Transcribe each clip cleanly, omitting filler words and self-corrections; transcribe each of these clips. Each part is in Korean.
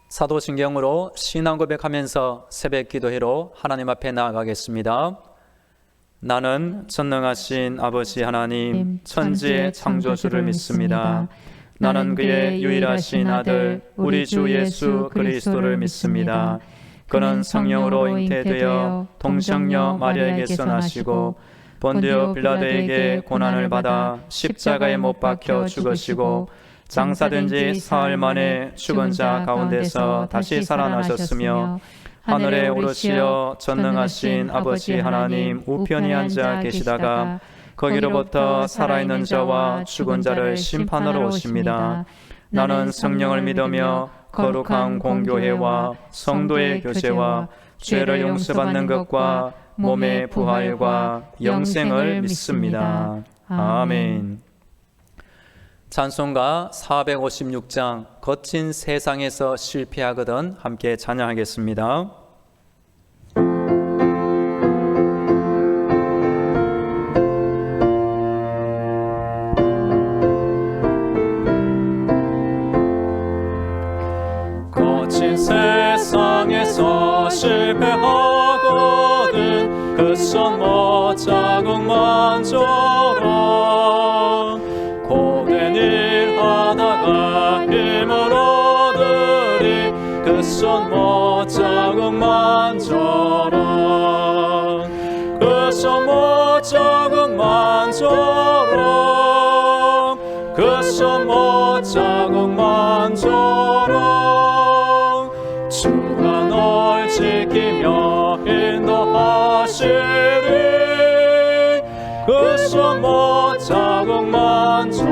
사도신경으로 신앙 고백하면서 새벽 기도회로 하나님 앞에 나아가겠습니다. 나는 전능하신 아버지 하나님 천지의 창조주를 믿습니다. 나는 그의 유일하신 아들 우리 주 예수 그리스도를 믿습니다. 그는 성령으로 잉태되어 동정녀 마리아에게서 나시고 본디오 빌라도에게 고난을 받아 십자가에 못 박혀 죽으시고 장사된 지 사흘 만에 죽은 자 가운데서 다시 살아나셨으며 하늘에 오르시어 전능하신 아버지 하나님 우편에 앉아 계시다가 거기로부터 살아있는 자와 죽은 자를 심판하러 오십니다. 나는 성령을 믿으며 거룩한 공교회와 성도의 교제와 죄를 용서받는 것과 몸의 부활과 영생을 믿습니다. 아멘. 찬송가 456장 거친 세상에서 실패하거든 함께 찬양하겠습니다. 거친 세상에서 실패하거든 그 손 못 자국만 줘라. 고된 일 하다가 힘을 얻으리 그 손 못 자국만 줘라. 그 손 못 자국만 줘라. 그 손 못 자국만 줘라. 주가 널 지키며 인도하시리 그 손 못 자국만 줘라.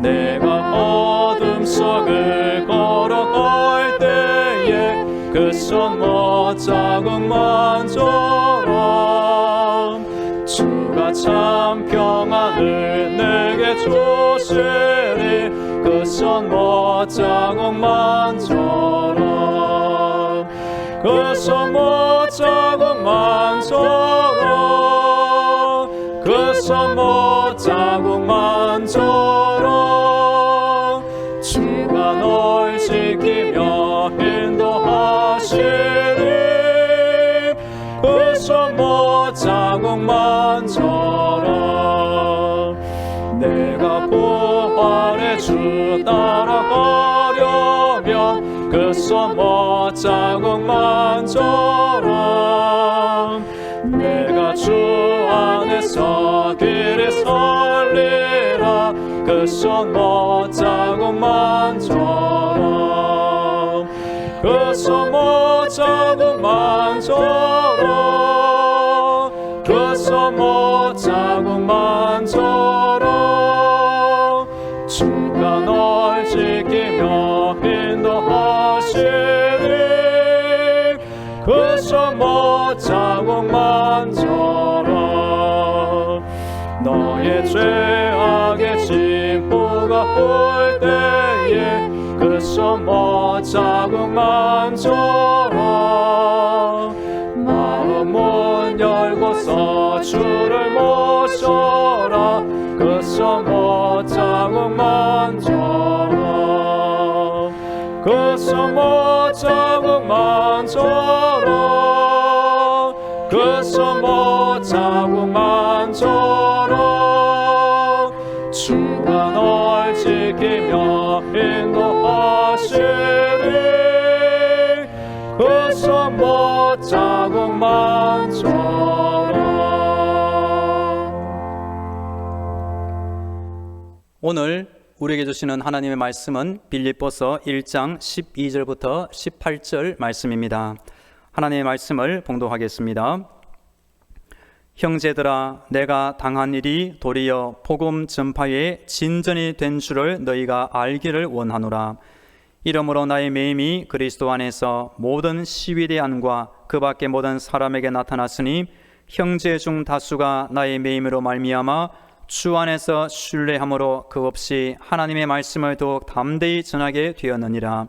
내가 어둠 속을 걸어갈 때에 그 손 못 자국만 줘라. 주가 참 평안을 내게 주시리 그 손 못 자국만 줘라. 그 손 못 자국만 줘라. 그 손 못 자국만 줘라. 주가 널 지키며 인도하시리 그 손 못 자국만 줘라. 내가 부활의 주 따라가려면 그 손 못 자국만 줘라. 내가 주 안에서 길이 설리라 그 손 못 자국만 줘라. 그 손 못 자국만 줘라. 그 손 못 자국만 줘라. 주가 널 지키며 인도하시리 그 손 못 자국만 줘라. 너의 죄악의 진포가 올 때에 그 손 못 자국만 줘라. 마음 문 열고서 주를 모셔라 그 손 못 자국만 줘라. 그 손 못 자국만 줘라. 그 손 못 자국만 줘라. 주가 널 지키며 인도하시리 그 손 못 자국만 줘라. 오늘 우리에게 주시는 하나님의 말씀은 빌립보서 1장 12절부터 18절 말씀입니다. 하나님의 말씀을 봉독하겠습니다. 형제들아, 내가 당한 일이 도리어 복음 전파의 진전이 된 줄을 너희가 알기를 원하노라. 이러므로 나의 매임이 그리스도 안에서 모든 시위대 안과 그 밖의 모든 사람에게 나타났으니 형제 중 다수가 나의 매임으로 말미암아 주 안에서 신뢰함으로 그 없이 하나님의 말씀을 더욱 담대히 전하게 되었느니라.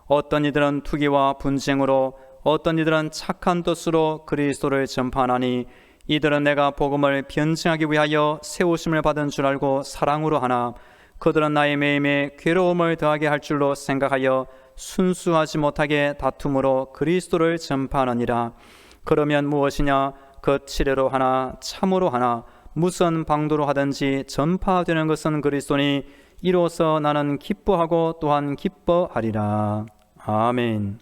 어떤 이들은 투기와 분쟁으로 어떤 이들은 착한 뜻으로 그리스도를 전파하나니 이들은 내가 복음을 변증하기 위하여 세우심을 받은 줄 알고 사랑으로 하나 그들은 나의 매임에 괴로움을 더하게 할 줄로 생각하여 순수하지 못하게 다툼으로 그리스도를 전파하느니라. 그러면 무엇이냐? 거칠애로 하나 참으로 하나 무슨 방도로 하든지 전파되는 것은 그리스도니 이로써 나는 기뻐하고 또한 기뻐하리라. 아멘.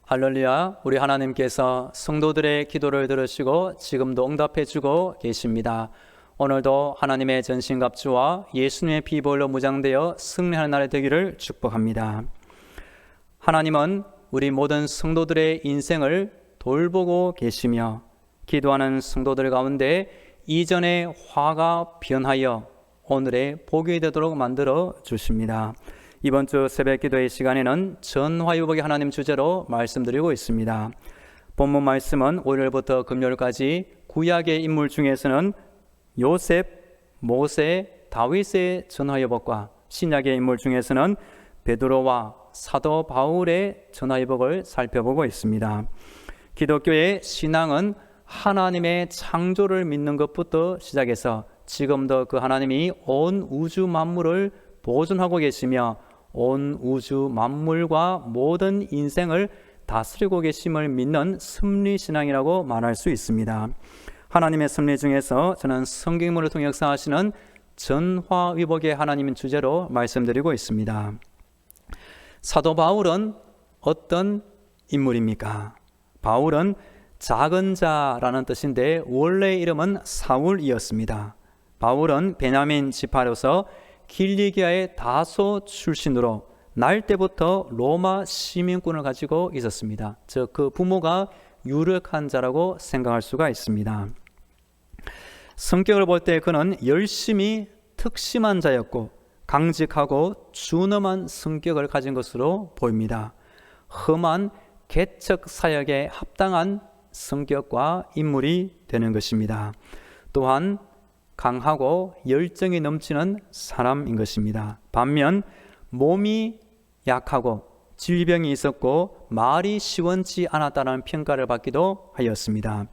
할렐루야. 우리 하나님께서 성도들의 기도를 들으시고 지금도 응답해 주고 계십니다. 오늘도 하나님의 전신갑주와 예수님의 피보혈로 무장되어 승리하는 날이 되기를 축복합니다. 하나님은 우리 모든 성도들의 인생을 돌보고 계시며 기도하는 성도들 가운데 이전의 화가 변하여 오늘의 복이 되도록 만들어 주십니다. 이번 주 새벽 기도의 시간에는 전화위복의 하나님 주제로 말씀드리고 있습니다. 본문 말씀은 월요일부터 금요일까지 구약의 인물 중에서는 요셉, 모세, 다윗의 전화위복과 신약의 인물 중에서는 베드로와 사도 바울의 전화위복을 살펴보고 있습니다. 기독교의 신앙은 하나님의 창조를 믿는 것부터 시작해서 지금도 그 하나님이 온 우주 만물을 보존하고 계시며 온 우주 만물과 모든 인생을 다스리고 계심을 믿는 섭리신앙이라고 말할 수 있습니다. 하나님의 섭리 중에서 저는 성경문을 통해 역사하시는 전화위복의 하나님인 주제로 말씀드리고 있습니다. 사도 바울은 어떤 인물입니까? 바울은 작은 자라는 뜻인데 원래 이름은 사울이었습니다. 바울은 베냐민 지파로서 길리기아의 다소 출신으로 날 때부터 로마 시민권을 가지고 있었습니다. 즉 그 부모가 유력한 자라고 생각할 수가 있습니다. 성격을 볼 때 그는 열심히 특심한 자였고 강직하고 준엄한 성격을 가진 것으로 보입니다. 험한 개척 사역에 합당한 성격과 인물이 되는 것입니다. 또한 강하고 열정이 넘치는 사람인 것입니다. 반면 몸이 약하고 질병이 있었고 말이 시원치 않았다는 평가를 받기도 하였습니다.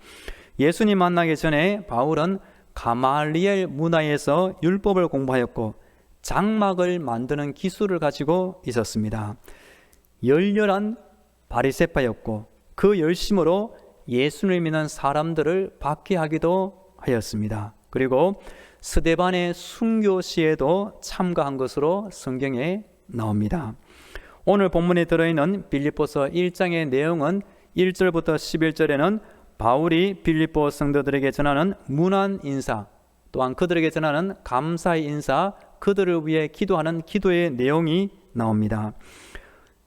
예수님 만나기 전에 바울은 가말리엘 문화에서 율법을 공부하였고 장막을 만드는 기술을 가지고 있었습니다. 열렬한 바리새파였고 그 열심으로 예수를 믿는 사람들을 박해하기도 하였습니다. 그리고 스데반의 순교 시에도 참가한 것으로 성경에 나옵니다. 오늘 본문에 들어있는 빌립보서 1장의 내용은 1절부터 11절에는 바울이 빌립보 성도들에게 전하는 문안 인사, 또한 그들에게 전하는 감사의 인사, 그들을 위해 기도하는 기도의 내용이 나옵니다.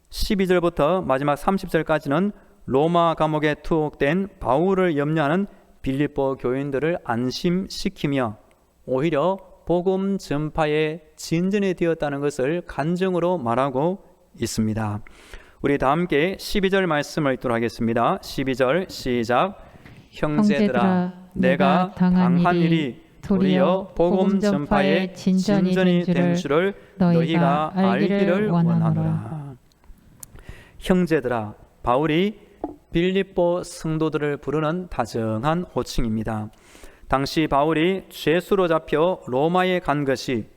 12절부터 마지막 30절까지는 로마 감옥에 투옥된 바울을 염려하는 빌립보 교인들을 안심시키며 오히려 복음 전파에 진전이 되었다는 것을 간증으로 말하고 있습니다. 우리 다 함께 12절 말씀을 읽도록 하겠습니다. 12절 시작. 형제들아 내가 당한 일이 도리어 복음 전파에 진전이 된 줄을 너희가 알기를 원하노라. 형제들아, 바울이 빌립보 성도들을 부르는 다정한 호칭입니다. 당시 바울이 죄수로 잡혀 로마에 간 것이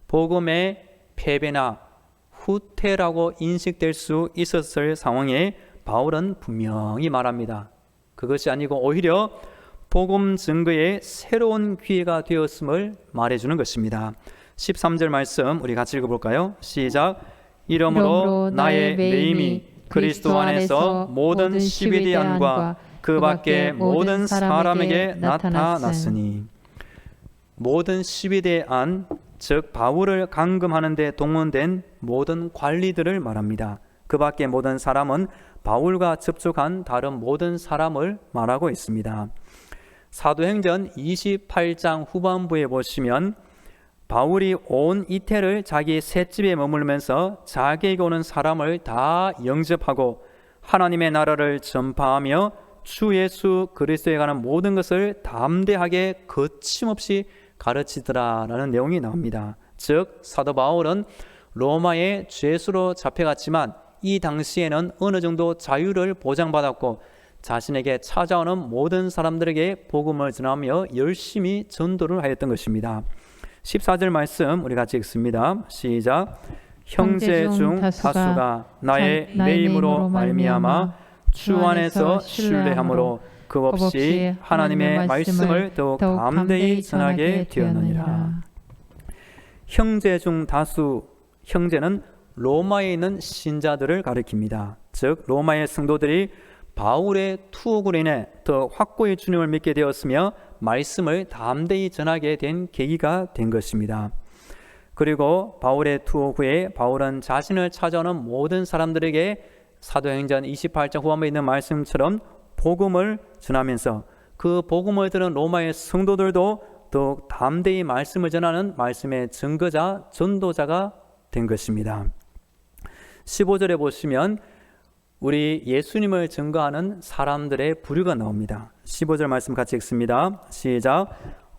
복음의 패배나 후퇴라고 인식될 수 있었을 상황에 바울은 분명히 말합니다. 그것이 아니고 오히려 복음 증거의 새로운 기회가 되었음을 말해주는 것입니다. 13절 말씀 우리 같이 읽어볼까요? 시작. 이러므로 나의 매임이 그리스도 안에서 모든 시비디안과 그 밖에 모든 사람에게 나타났으니. 모든 시비디안, 즉 바울을 감금하는 데 동원된 모든 관리들을 말합니다. 그 밖에 모든 사람은 바울과 접촉한 다른 모든 사람을 말하고 있습니다. 사도행전 28장 후반부에 보시면 바울이 온 이태를 자기 셋집에 머물면서 자기에게 오는 사람을 다 영접하고 하나님의 나라를 전파하며 주 예수 그리스도에 관한 모든 것을 담대하게 거침없이 가르치더라라는 내용이 나옵니다. 즉 사도 바울은 로마의 죄수로 잡혀갔지만 이 당시에는 어느 정도 자유를 보장받았고 자신에게 찾아오는 모든 사람들에게 복음을 전하며 열심히 전도를 하였던 것입니다. 14절 말씀 우리 같이 읽습니다. 시작. 형제 중 다수가 나의 매임으로 말미암아 주 안에서 신뢰함으로 그 없이 하나님의 말씀을 더욱 담대히 전하게 되었느니라. 형제 중 다수, 형제는 로마에 있는 신자들을 가리킵니다. 즉 로마의 성도들이 바울의 투옥으로 인해 더 확고히 주님을 믿게 되었으며 말씀을 담대히 전하게 된 계기가 된 것입니다. 그리고 바울의 투옥 후에 바울은 자신을 찾아오는 모든 사람들에게 사도행전 28장 후반부에 있는 말씀처럼 복음을 전하면서 그 복음을 들은 로마의 성도들도 더욱 담대히 말씀을 전하는 말씀의 증거자, 전도자가 된 것입니다. 15절에 보시면 우리 예수님을 증거하는 사람들의 부류가 나옵니다. 15절 말씀 같이 읽습니다. 시작.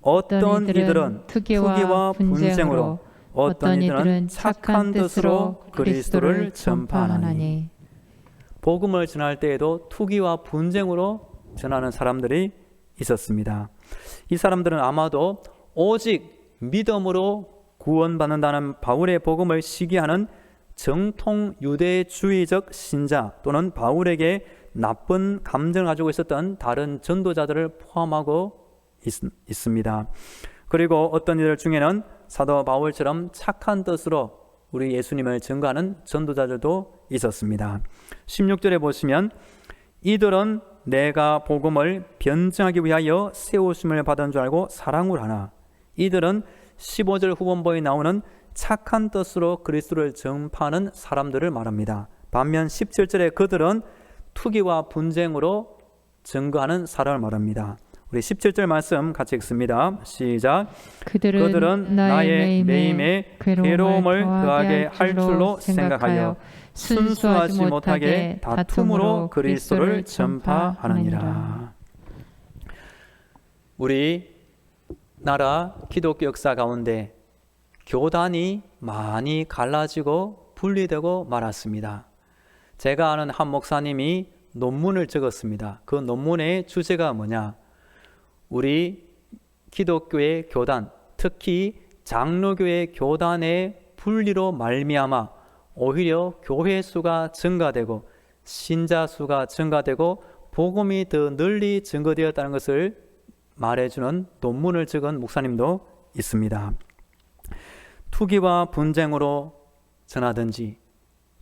어떤 이들은 투기와 분쟁으로, 어떤 이들은 착한 뜻으로 그리스도를 전파하나니. 복음을 전할 때에도 투기와 분쟁으로 전하는 사람들이 있었습니다. 이 사람들은 아마도 오직 믿음으로 구원받는다는 바울의 복음을 시기하는 정통 유대주의적 신자 또는 바울에게 나쁜 감정을 가지고 있었던 다른 전도자들을 포함하고 있습니다. 그리고 어떤 이들 중에는 사도 바울처럼 착한 뜻으로 우리 예수님을 증거하는 전도자들도 있었습니다. 16절에 보시면 이들은 내가 복음을 변증하기 위하여 세우심을 받은 줄 알고 사랑을 하나. 이들은 15절 후반부에 나오는 착한 뜻으로 그리스도를 전파하는 사람들을 말합니다. 반면 17절에 그들은 투기와 분쟁으로 증거하는 사람을 말합니다. 우리 17절 말씀 같이 읽습니다. 시작. 그들은 나의 매임에 괴로움을 더하게 할 줄로 생각하여 순수하지 못하게 다툼으로 그리스도를 전파하느니라. 우리 나라 기독교 역사 가운데 교단이 많이 갈라지고 분리되고 말았습니다. 제가 아는 한 목사님이 논문을 적었습니다. 그 논문의 주제가 뭐냐? 우리 기독교의 교단, 특히 장로교의 교단의 분리로 말미암아 오히려 교회 수가 증가되고 신자 수가 증가되고 복음이 더 널리 증거되었다는 것을 말해주는 논문을 적은 목사님도 있습니다. 투기와 분쟁으로 전하든지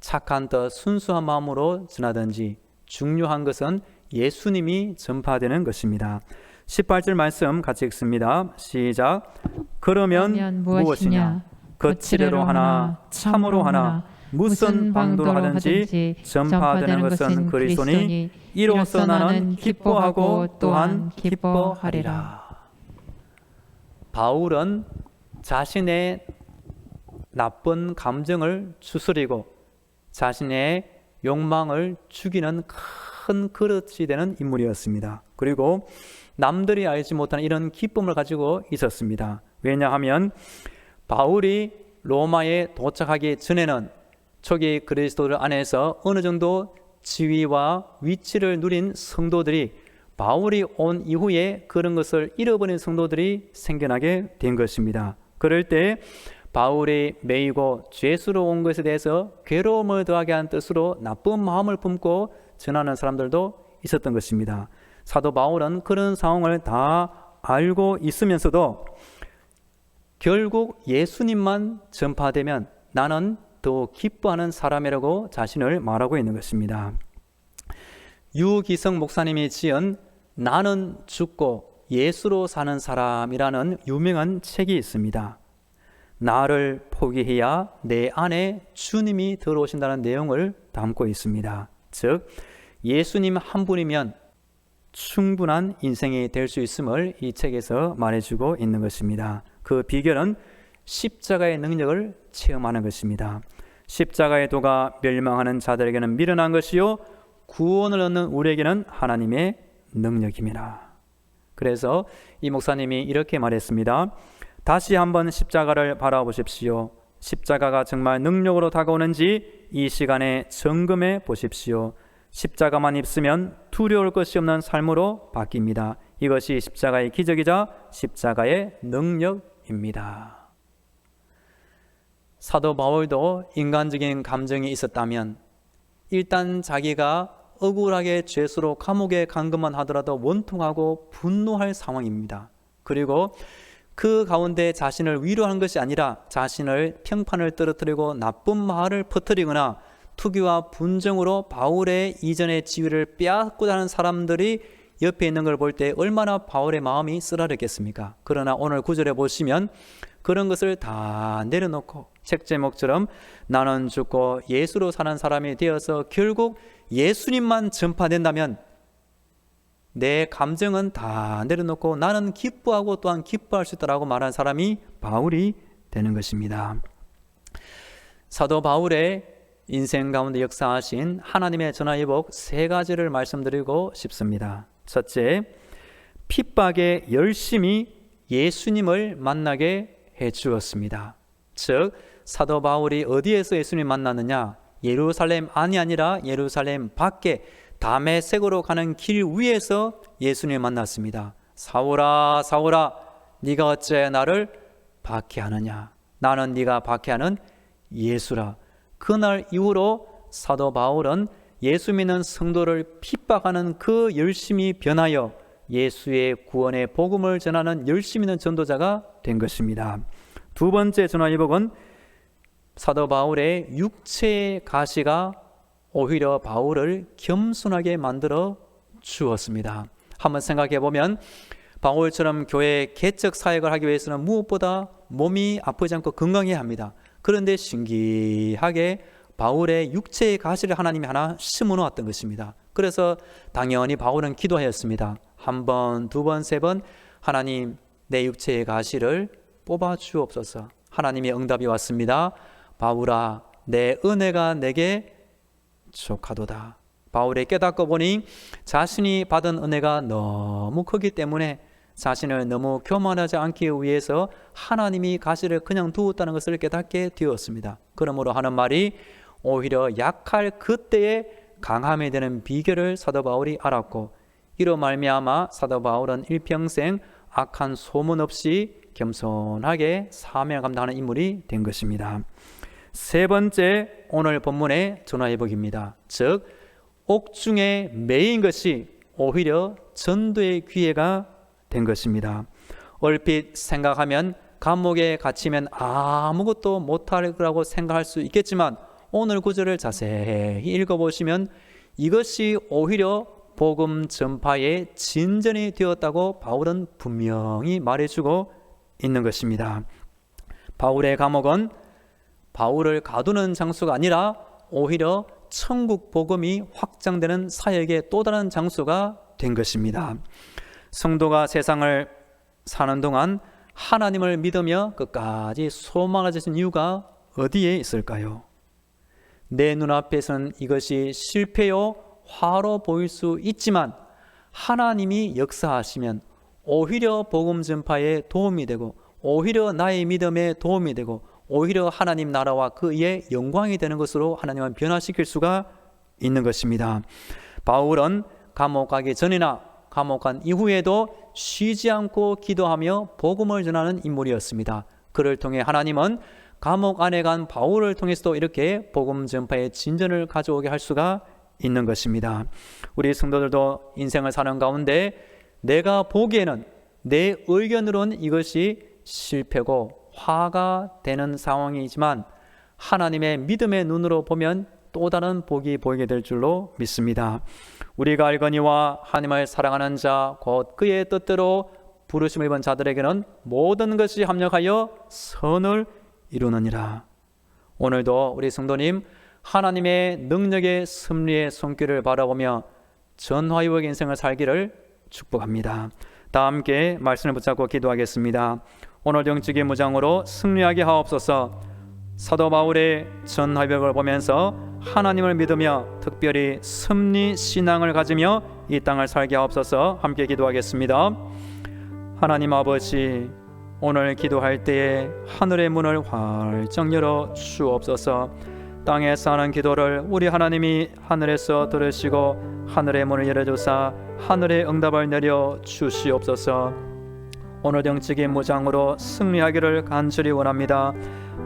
착한 뜻 순수한 마음으로 전하든지 중요한 것은 예수님이 전파되는 것입니다. 18절 말씀 같이 읽습니다. 시작. 그러면 무엇이냐? 거칠애로 하나 참으로 하나 무슨 방도로 하든지 전파되는 것은 그리스도니 이로써 나는 기뻐하고 또한 기뻐하리라. 바울은 자신의 나쁜 감정을 추스리고 자신의 욕망을 죽이는 큰 그릇이 되는 인물이었습니다. 그리고 남들이 알지 못하는 이런 기쁨을 가지고 있었습니다. 왜냐하면 바울이 로마에 도착하기 전에는 초기 그리스도를 안에서 어느 정도 지위와 위치를 누린 성도들이 바울이 온 이후에 그런 것을 잃어버린 성도들이 생겨나게 된 것입니다. 그럴 때 바울이 매이고 죄수로 온 것에 대해서 괴로움을 더하게 하는 뜻으로 나쁜 마음을 품고 전하는 사람들도 있었던 것입니다. 사도 바울은 그런 상황을 다 알고 있으면서도 결국 예수님만 전파되면 나는 더 기뻐하는 사람이라고 자신을 말하고 있는 것입니다. 유기성 목사님이 지은 나는 죽고 예수로 사는 사람이라는 유명한 책이 있습니다. 나를 포기해야 내 안에 주님이 들어오신다는 내용을 담고 있습니다. 즉 예수님 한 분이면 충분한 인생이 될 수 있음을 이 책에서 말해주고 있는 것입니다. 그 비결은 십자가의 능력을 체험하는 것입니다. 십자가의 도가 멸망하는 자들에게는 미련한 것이요 구원을 얻는 우리에게는 하나님의 능력입니다. 그래서 이 목사님이 이렇게 말했습니다. 다시 한번 십자가를 바라보십시오. 십자가가 정말 능력으로 다가오는지 이 시간에 점검해 보십시오. 십자가만 입으면 두려울 것이 없는 삶으로 바뀝니다. 이것이 십자가의 기적이자 십자가의 능력입니다. 사도 바울도 인간적인 감정이 있었다면 일단 자기가 억울하게 죄수로 감옥에 간 것만 하더라도 원통하고 분노할 상황입니다. 그리고 그 가운데 자신을 위로하는 것이 아니라 자신을 평판을 떨어뜨리고 나쁜 말을 퍼뜨리거나 투기와 분정으로 바울의 이전의 지위를 빼앗고자 하는 사람들이 옆에 있는 걸 볼 때 얼마나 바울의 마음이 쓰라렸겠습니까? 그러나 오늘 9절에 보시면 그런 것을 다 내려놓고 책 제목처럼 나는 죽고 예수로 사는 사람이 되어서 결국 예수님만 전파된다면 내 감정은 다 내려놓고 나는 기뻐하고 또한 기뻐할 수 있다라고 말한 사람이 바울이 되는 것입니다. 사도 바울의 인생 가운데 역사하신 하나님의 전화위복 3가지를 말씀드리고 싶습니다. 첫째, 핍박에 열심히 예수님을 만나게 해 주었습니다. 즉 사도 바울이 어디에서 예수님 만났느냐? 예루살렘 안이 아니라 예루살렘 밖에 다메섹으로 가는 길 위에서 예수님을 만났습니다. 사울아 사울아 네가 어째 나를 박해하느냐? 나는 네가 박해하는 예수라. 그날 이후로 사도 바울은 예수 믿는 성도를 핍박하는 그 열심히 변하여 예수의 구원의 복음을 전하는 열심 있는 전도자가 된 것입니다. 두 번째 전화위복은 사도 바울의 육체의 가시가 오히려 바울을 겸손하게 만들어 주었습니다. 한번 생각해 보면 바울처럼 교회 개척 사역을 하기 위해서는 무엇보다 몸이 아프지 않고 건강해야 합니다. 그런데 신기하게 바울의 육체의 가시를 하나님이 하나 심어 놓았던 것입니다. 그래서 당연히 바울은 기도하였습니다. 1번, 2번, 3번 하나님 내 육체의 가시를 뽑아 주옵소서. 하나님의 응답이 왔습니다. 바울아 내 은혜가 내게 족하도다. 바울이 깨닫고 보니 자신이 받은 은혜가 너무 크기 때문에 자신을 너무 교만하지 않기 위해서 하나님이 가시를 그냥 두었다는 것을 깨닫게 되었습니다. 그러므로 하는 말이 오히려 약할 그때에 강함이 되는 비결을 사도 바울이 알았고 이로 말미암아 사도 바울은 일평생 악한 소문 없이 겸손하게 사명을 감당하는 인물이 된 것입니다. 세 번째 오늘 본문의 전화위복입니다. 즉 옥중에 매인 것이 오히려 전도의 기회가 된 것입니다. 얼핏 생각하면 감옥에 갇히면 아무것도 못할 거라고 생각할 수 있겠지만 오늘 구절을 자세히 읽어보시면 이것이 오히려 복음 전파의 진전이 되었다고 바울은 분명히 말해주고 있는 것입니다. 바울의 감옥은 바울을 가두는 장소가 아니라 오히려 천국 복음이 확장되는 사역의 또 다른 장소가 된 것입니다. 성도가 세상을 사는 동안 하나님을 믿으며 끝까지 소망하신 이유가 어디에 있을까요? 내 눈앞에서는 이것이 실패요 화로 보일 수 있지만 하나님이 역사하시면 오히려 복음 전파에 도움이 되고 오히려 나의 믿음에 도움이 되고 오히려 하나님 나라와 그의 영광이 되는 것으로 하나님은 변화시킬 수가 있는 것입니다. 바울은 감옥 가기 전이나 감옥 간 이후에도 쉬지 않고 기도하며 복음을 전하는 인물이었습니다. 그를 통해 하나님은 감옥 안에 간 바울을 통해서도 이렇게 복음 전파의 진전을 가져오게 할 수가 있는 것입니다. 우리 성도들도 인생을 사는 가운데 내가 보기에는 내 의견으로는 이것이 실패고 화가 되는 상황이지만 하나님의 믿음의 눈으로 보면 또 다른 복이 보이게 될 줄로 믿습니다. 우리가 알거니와 하나님을 사랑하는 자 곧 그의 뜻대로 부르심을 입은 자들에게는 모든 것이 합력하여 선을 이루느니라. 오늘도 우리 성도님 하나님의 능력의 섭리의 손길을 바라보며 전화위복 인생을 살기를 축복합니다. 다 함께 말씀을 붙잡고 기도하겠습니다. 오늘 영적인 무장으로 승리하게 하옵소서. 사도 바울의 전화위복을 보면서 하나님을 믿으며 특별히 섭리 신앙을 가지며 이 땅을 살게 하옵소서. 함께 기도하겠습니다. 하나님 아버지, 오늘 기도할 때에 하늘의 문을 활짝 열어 주옵소서. 땅에서 하는 기도를 우리 하나님이 하늘에서 들으시고 하늘의 문을 열어주사 하늘의 응답을 내려 주시옵소서. 오늘 영적인 무장으로 승리하기를 간절히 원합니다.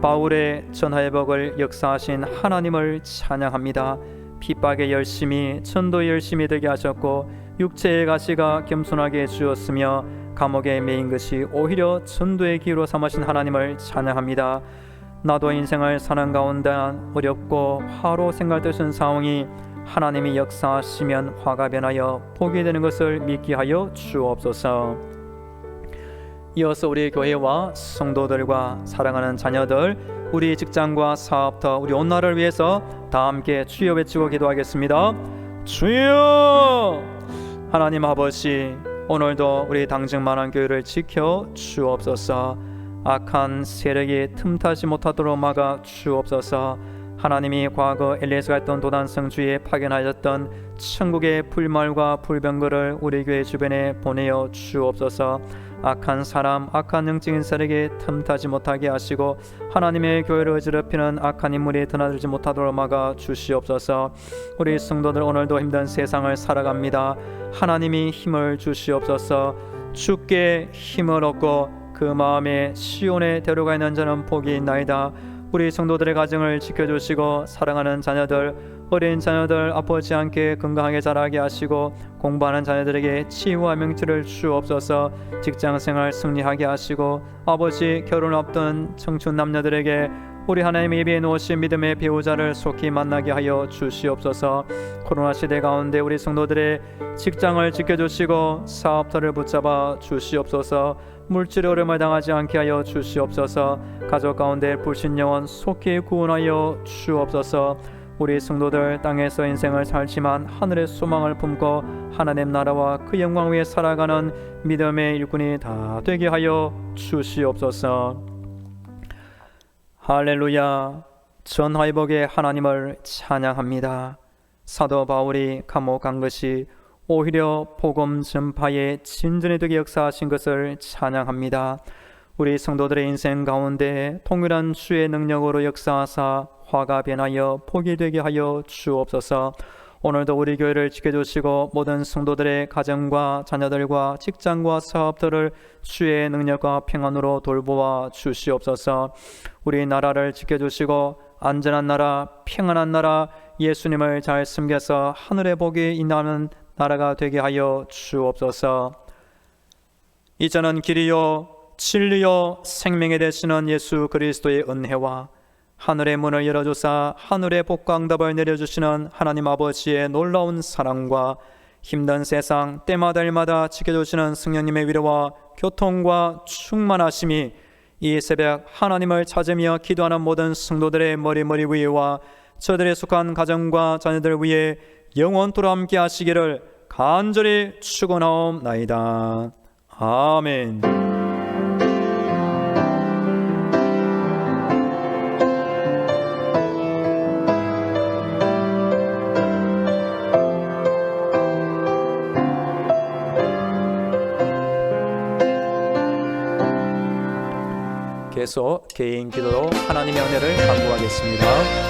바울의 전화회복을 역사하신 하나님을 찬양합니다. 핍박에 열심히, 전도에 열심히 되게 하셨고 육체의 가시가 겸손하게 주었으며 감옥에 매인 것이 오히려 전도의 기회로 삼으신 하나님을 찬양합니다. 나도 인생을 사는 가운데 어렵고 화로 생각되신 상황이 하나님이 역사하시면 화가 변하여 복이 되는 것을 믿게 하여 주옵소서. 이어서 우리 교회와 성도들과 사랑하는 자녀들, 우리 직장과 사업터, 우리 온 나라를 위해서 다 함께 주여 외치고 기도하겠습니다. 주여! 하나님 아버지, 오늘도 우리 당직만한 교회를 지켜 주옵소서. 악한 세력이 틈타지 못하도록 막아 주옵소서. 하나님이 과거 엘리야가 했던 도단성주에 파견하셨던 천국의 불말과 불병거를 우리 교회 주변에 보내어 주옵소서. 악한 사람, 악한 영적인 세력에 틈타지 못하게 하시고 하나님의 교회를 어지럽히는 악한 인물이 드나들지 못하도록 막아 주시옵소서. 우리 성도들 오늘도 힘든 세상을 살아갑니다. 하나님이 힘을 주시옵소서. 주께 힘을 얻고 그 마음에 시온에 데려가 있는 자는 복이 있나이다. 우리 성도들의 가정을 지켜주시고 사랑하는 자녀들, 어린 자녀들 아프지 않게 건강하게 자라게 하시고 공부하는 자녀들에게 치유와 명철을 주옵소서. 직장생활 승리하게 하시고 아버지 결혼 앞둔 청춘 남녀들에게 우리 하나님의 예비해 놓으신 믿음의 배우자를 속히 만나게 하여 주시옵소서. 코로나 시대 가운데 우리 성도들의 직장을 지켜주시고 사업터를 붙잡아 주시옵소서. 물질의 어려움을 당하지 않게 하여 주시옵소서. 가족 가운데 불신영혼 속히 구원하여 주옵소서. 우리 성도들 땅에서 인생을 살지만 하늘의 소망을 품고 하나님 나라와 그 영광 위에 살아가는 믿음의 일꾼이 다 되게 하여 주시옵소서. 할렐루야. 전화회복의 하나님을 찬양합니다. 사도 바울이 감옥 간 것이 오히려 복음 전파에 진전이 되게 역사하신 것을 찬양합니다. 우리 성도들의 인생 가운데 동일한 주의 능력으로 역사하사 화가 변하여 복이 되게 하여 주옵소서. 오늘도 우리 교회를 지켜주시고 모든 성도들의 가정과 자녀들과 직장과 사업들을 주의 능력과 평안으로 돌보아 주시옵소서. 우리 나라를 지켜주시고 안전한 나라, 평안한 나라, 예수님을 잘 섬겨서 하늘의 복이 임하는 나라가 되게 하여 주옵소서. 이제는 길이요 진리요 생명이 되시는 예수 그리스도의 은혜와 하늘의 문을 열어주사 하늘의 복과 응답을 내려주시는 하나님 아버지의 놀라운 사랑과 힘든 세상 때마다 일마다 지켜주시는 성령님의 위로와 교통과 충만하심이 이 새벽 하나님을 찾으며 기도하는 모든 성도들의 머리 위에와 저들의 속한 가정과 자녀들 위에 영원토록 함께 하시기를 간절히 축원하옵나이다. 아멘. 계속 개인 기도로 하나님의 은혜를 간구하겠습니다.